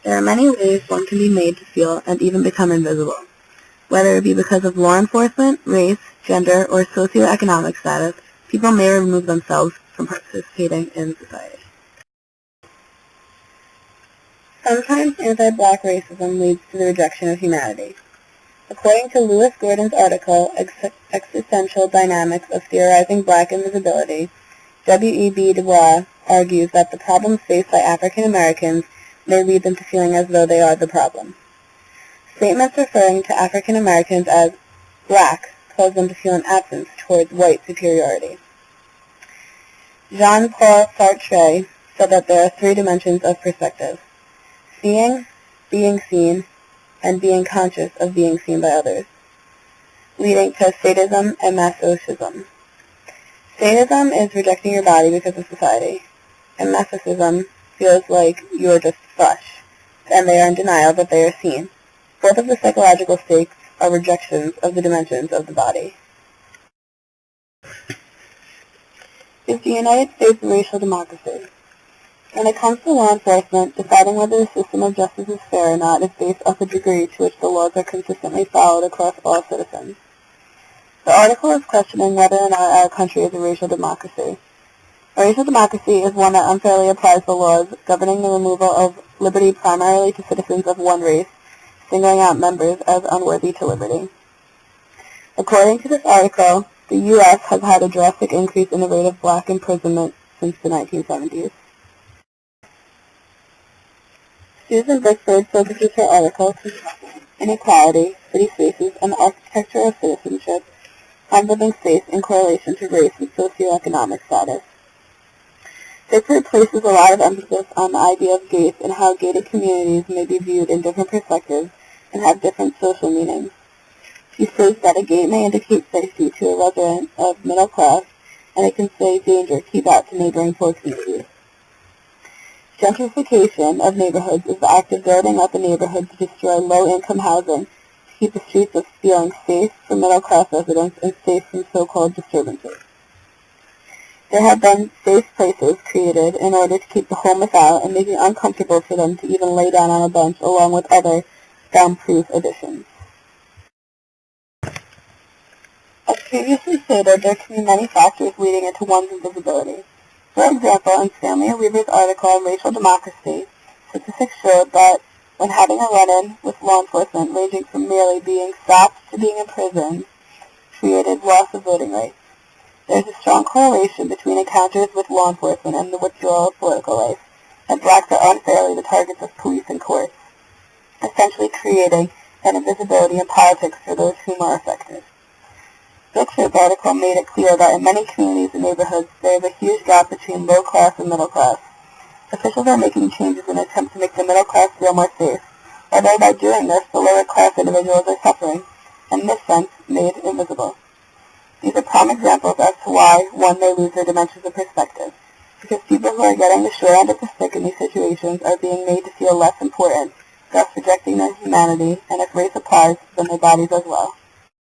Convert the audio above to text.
There are many ways one can be made to feel and even become invisible, whether it be because of law enforcement, race, gender, or socioeconomic status. People may remove themselves from participating in society. Sometimes anti-black racism leads to the rejection of humanity. According to Lewis Gordon's article, Existential Dynamics of Theorizing Black Invisibility, W.E.B. Du Bois argues that the problems faced by African Americans may lead them to feeling as though they are the problem. Statements referring to African Americans as black cause them to feel an absence towards white superiority. Jean-Paul Sartre said that there are three dimensions of perspective: seeing, being seen, and being conscious of being seen by others, leading to sadism and masochism. Sadism is rejecting your body because of society, and masochism feels like you are just flesh, and they are in denial that they are seen. Both of the psychological states are rejections of the dimensions of the body. Is the United States a racial democracy? When it comes to law enforcement, deciding whether the system of justice is fair or not is based on the degree to which the laws are consistently followed across all citizens. The article is questioning whether or not our country is a racial democracy. A racial democracy is one that unfairly applies the laws governing the removal of liberty primarily to citizens of one race, singling out members as unworthy to liberty. According to this article, the U.S. has had a drastic increase in the rate of black imprisonment since the 1970s. Susan Bickford focuses her article on inequality, city spaces, and the architecture of citizenship on living space in correlation to race and socioeconomic status. Bickford places a lot of emphasis on the idea of gates and how gated communities may be viewed in different perspectives and have different social meanings. She states that a gate may indicate safety to a resident of middle class, and it can say danger, keep out to neighboring poor communities. Gentrification of neighborhoods is the act of building up a neighborhood to destroy low-income housing, to keep the streets of feeling safe for middle-class residents and safe from so-called disturbances. There have been safe places created in order to keep the homeless out and make it uncomfortable for them to even lay down on a bench along with other soundproof additions. As previously stated, there can be many factors leading into one's invisibility. For example, in Samuel Weaver's article on racial democracy, statistics showed that when having a run-in with law enforcement ranging from merely being stopped to being imprisoned created loss of voting rights. There is a strong correlation between encounters with law enforcement and the withdrawal of political life, and blacks are unfairly the targets of police and courts, essentially creating an invisibility in politics for those whom are affected. Bickford's article made it clear that in many communities and neighborhoods there is a huge gap between low class and middle class. Officials are making changes in an attempt to make the middle class feel more safe, although by doing this the lower class individuals are suffering, and in this sense made invisible. These are prime examples as to why one may lose their dimensions of perspective, because people who are getting the short end of the stick in these situations are being made to feel less important, thus rejecting their humanity, and if race applies, then their bodies as well.